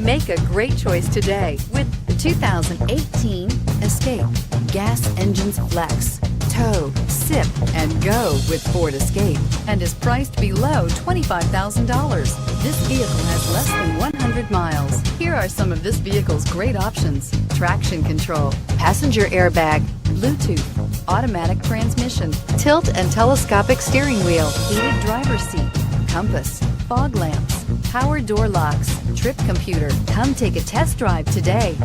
Make a great choice today with the 2018 Escape. Gas engines flex, tow, sip, and go with Ford Escape, and is priced below $25,000. This vehicle has less than 100 miles. Here are some of this vehicle's great options: traction control, passenger airbag, Bluetooth, automatic transmission, tilt and telescopic steering wheel, heated driver's seat, compass, fog lamps, power door locks, trip computer. Come take a test drive today.